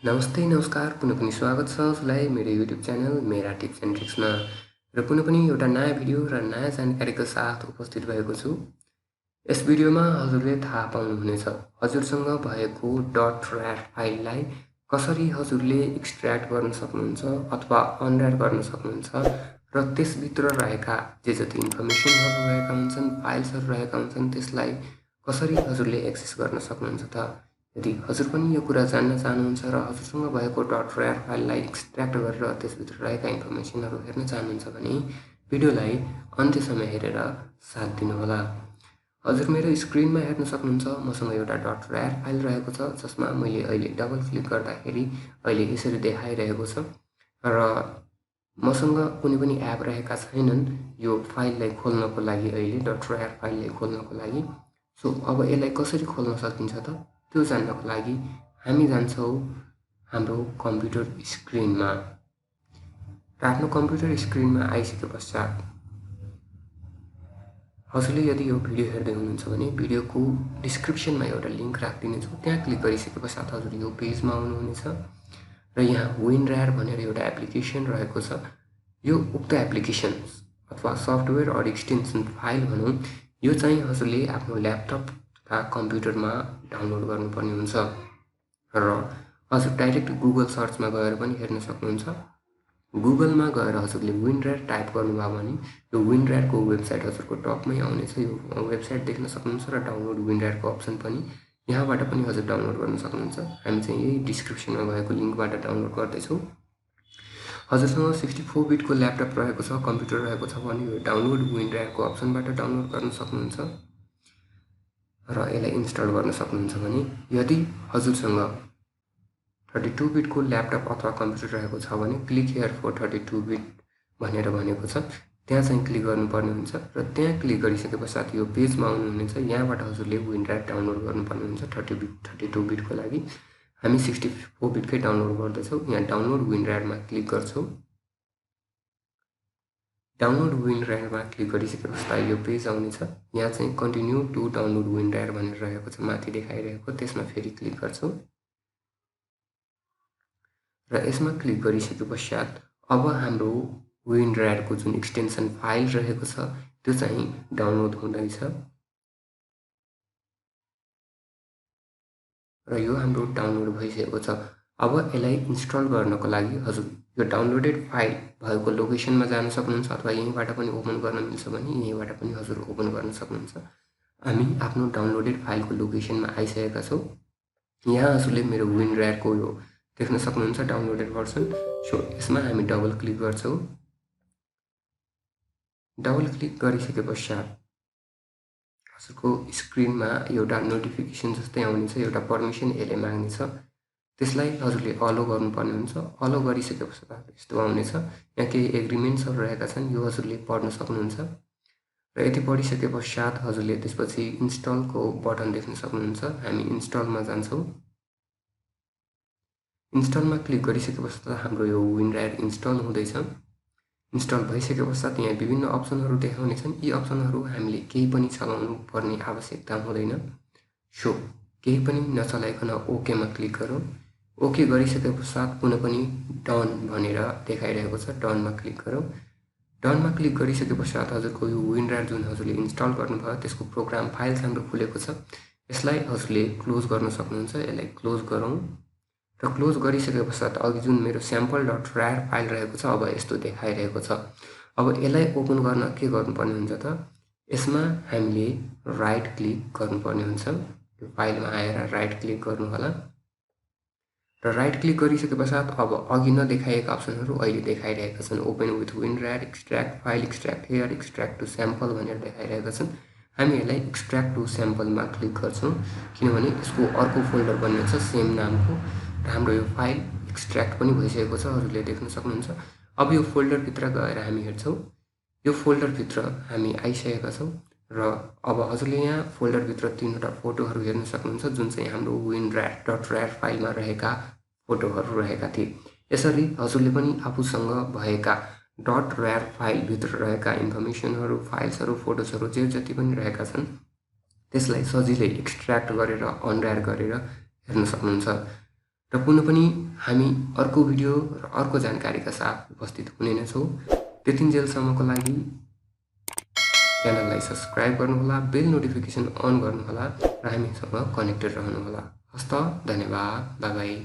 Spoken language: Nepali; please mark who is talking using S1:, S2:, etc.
S1: नमस्ते नमस्कार पुनः पनि स्वागत छ हजुरलाई मेरो युट्युब च्यानल मेरा टिप्स एन्ड ट्रिक्समा र पुनः पनि एउटा नयाँ भिडियो र नयाँ जानकारीको साथ उपस्थित भएको छु। यस भिडियोमा हजुरले थाहा पाउनुहुनेछ हजुरसँग भएको .rar फाइललाई कसरी हजुरले एक्सट्र्याक्ट गर्न सक्नुहुन्छ अथवा अनरार गर्न सक्नुहुन्छ र त्यसभित्र रहेका जे जति इन्फर्मेसनहरू रहेका हुन्छन्, फाइल्सहरू रहेका हुन्छन् त्यसलाई कसरी हजुरले एक्सेस गर्न सक्नुहुन्छ त। यदि हजुर पनि यो कुरा जान्न चाहनुहुन्छ र हजुरसँग भएको .rar फाइललाई एक्सट्र्याक्ट गरेर त्यसभित्र रहेका इन्फर्मेसनहरू हेर्न चाहनुहुन्छ भने भिडियोलाई अन्त्यसम्म हेरेर साथ दिनुहोला। हजुर मेरो स्क्रिनमा हेर्न सक्नुहुन्छ मसँग एउटा .rar फाइल रहेको छ जसमा मैले अहिले डबल क्लिक गर्दाखेरि अहिले यसरी देखाइरहेको छ र मसँग कुनै पनि एप रहेका छैनन् यो फाइललाई खोल्नको लागि अहिले .rar फाइललाई खोल्नको लागि। सो अब यसलाई कसरी खोल्न सकिन्छ त त्यो जान्नको लागि हामी जान्छौँ हाम्रो कम्प्युटर स्क्रिनमा। र आफ्नो कम्प्युटर स्क्रिनमा आइसके पश्चात हजुरले यदि यो भिडियो हेर्दै हुनुहुन्छ भने भिडियोको डिस्क्रिप्सनमा एउटा लिङ्क राखिदिनेछु, त्यहाँ क्लिक गरिसके पश्चात हजुर यो पेजमा आउनुहुनेछ र यहाँ WinRAR भनेर एउटा एप्लिकेसन रहेको छ। यो उक्त एप्लिकेसन अथवा सफ्टवेयर अर एक्सटेन्सन फाइल भनौँ, यो चाहिँ हजुरले आफ्नो ल्यापटप तथा कम्प्युटरमा डाउनलोड गर्नुपर्ने हुन्छ र हजुर डाइरेक्ट गुगल सर्चमा गएर पनि हेर्न सक्नुहुन्छ। गुगलमा गएर हजुरले WinRAR टाइप गर्नुभयो भने यो WinRAR को वेबसाइट हजुरको टपमै आउनेछ। यो वेबसाइट देख्न सक्नुहुन्छ र डाउनलोड WinRAR को अप्सन पनि यहाँबाट पनि हजुर डाउनलोड गर्न सक्नुहुन्छ। हामी चाहिँ यही डिस्क्रिप्सनमा भएको लिङ्कबाट डाउनलोड गर्दैछौँ। हजुरसँग 64 बिटको ल्यापटप रहेको छ, कम्प्युटर रहेको छ भने यो डाउनलोड WinRAR को अप्सनबाट डाउनलोड गर्न सक्नुहुन्छ र यसलाई इन्स्टल गर्न सक्नुहुन्छ भने यदि हजुरसँग 32 बिटको ल्यापटप अथवा कम्प्युटर रहेको छ भने क्लिक हियर फर 32 बिट भनेर भनेको छ, त्यहाँ चाहिँ क्लिक गर्नुपर्ने हुन्छ र त्यहाँ क्लिक गरिसके पश्चात यो पेजमा आउनुहुनेछ। यहाँबाट हजुरले WinRAR डाउनलोड गर्नुपर्ने हुन्छ 32 बिटको लागि। हामी 64 बिटकै डाउनलोड गर्दैछौँ। यहाँ डाउनलोड WinRARमा क्लिक गर्छौँ। डाउनलोड WinRARमा क्लिक गरिसके पश्चात यो पेज आउनेछ। यहाँ चाहिँ कन्टिन्यू टु डाउनलोड WinRAR भनेर रहेको छ, माथि देखाइरहेको, त्यसमा फेरि क्लिक गर्छौँ र यसमा क्लिक गरिसके पश्चात अब हाम्रो WinRAR को जुन एक्सटेन्सन फाइल रहेको छ त्यो चाहिँ डाउनलोड हुँदैछ र यो हाम्रो डाउनलोड भइसकेको छ। अब यसलाई इन्स्टल गर्नको लागि हजुर यो डाउनलोडेड फाइल भएको लोकेसनमा जान सक्नुहुन्छ अथवा यहीँबाट पनि ओपन गर्न मिल्छ भने यहीँबाट पनि हजुर ओपन गर्न सक्नुहुन्छ। हामी आफ्नो डाउनलोडेड फाइलको लोकेसनमा आइसकेका छौँ। यहाँ हजुरले मेरो WinRAR को यो देख्न सक्नुहुन्छ डाउनलोडेड भर्सन। सो यसमा हामी डबल क्लिक गर्छौँ। डबल क्लिक गरिसके पश्चात हजुरको स्क्रिनमा एउटा नोटिफिकेसन जस्तै आउनेछ, एउटा पर्मिसन यसले माग्नेछ, त्यसलाई हजुरले अलो गर्नुपर्ने हुन्छ। अलो गरिसके पश्चात यस्तो आउनेछ। यहाँ केही एग्रिमेन्ट्सहरू रहेका छन्, यो हजुरले पढ्न सक्नुहुन्छ र यति पढिसके पश्चात हजुरले त्यसपछि इन्स्टलको बटन देख्न सक्नुहुन्छ। हामी इन्स्टलमा जान्छौँ। इन्स्टलमा क्लिक गरिसके पश्चात हाम्रो यो WinRAR इन्स्टल हुँदैछ। इन्स्टल भइसके पश्चात यहाँ विभिन्न अप्सनहरू देखाउनेछन्। यी अप्सनहरू हामीले केही पनि चलाउनु पर्ने आवश्यकता हुँदैन। सो केही पनि नचलाइकन ओकेमा क्लिक गरौँ। ओके गरिसके पश्चात पुनः पनि डन भनेर देखाइरहेको छ, डनमा क्लिक गरौँ। डनमा क्लिक गरिसके पश्चात हजुरको यो WinRAR जुन हजुरले इन्स्टल गर्नुभयो त्यसको प्रोग्राम फाइल हाम्रो खुलेको छ। यसलाई हजुरले क्लोज गर्न सक्नुहुन्छ। यसलाई क्लोज गरौँ र क्लोज गरिसके पश्चात अघि जुन मेरो sample.rar फाइल रहेको छ अब यस्तो देखाइरहेको छ। अब यसलाई ओपन गर्न के गर्नुपर्ने हुन्छ त, यसमा हामीले राइट क्लिक गर्नुपर्ने हुन्छ। यो फाइलमा आएर राइट क्लिक गर्नु होला र राइट क्लिक गरिसके पश्चात अब अघि नदेखाइएका अप्सनहरू अहिले देखाइरहेका छन्। Open with WinRAR, extract file, extract here, extract to sample भनेर देखाइरहेका छन्। हामी यसलाई एक्सट्र्याक्ट टु स्याम्पलमा क्लिक गर्छौँ किनभने यसको अर्को फोल्डर बन्ने छ सेम नामको र हाम्रो यो फाइल एक्सट्र्याक्ट पनि भइसकेको छ, हजुरले देख्न सक्नुहुन्छ। अब यो फोल्डरभित्र गएर हामी हेर्छौँ। यो फोल्डरभित्र हामी आइसकेका छौँ र अब हजुरले यहाँ फोल्डरभित्र 3वटा फोटोहरू हेर्न सक्नुहुन्छ जुन चाहिँ हाम्रो WinRAR.rar फाइलमा रहेका फोटोहरू रहेका थिए। यसरी हजुरले पनि आफूसँग भएका .rar फाइलभित्र रहेका इन्फर्मेसनहरू, फाइल्सहरू, फोटोजहरू जे जति पनि रहेका छन् त्यसलाई सजिलै एक्सट्र्याक्ट गरेर अनरार गरेर हेर्न सक्नुहुन्छ। र पुनः पनि हामी अर्को भिडियो र अर्को जानकारीका साथ उपस्थित हुने नै छौँ। त्यतिन्जेलसम्मको लागि च्यानललाई सब्स्क्राइब गर्नुहोला, बेल नोटिफिकेसन अन गर्नुहोला र हामीसँग कनेक्टेड रहनुहोला। हस्त, धन्यवाद, बाई बाई।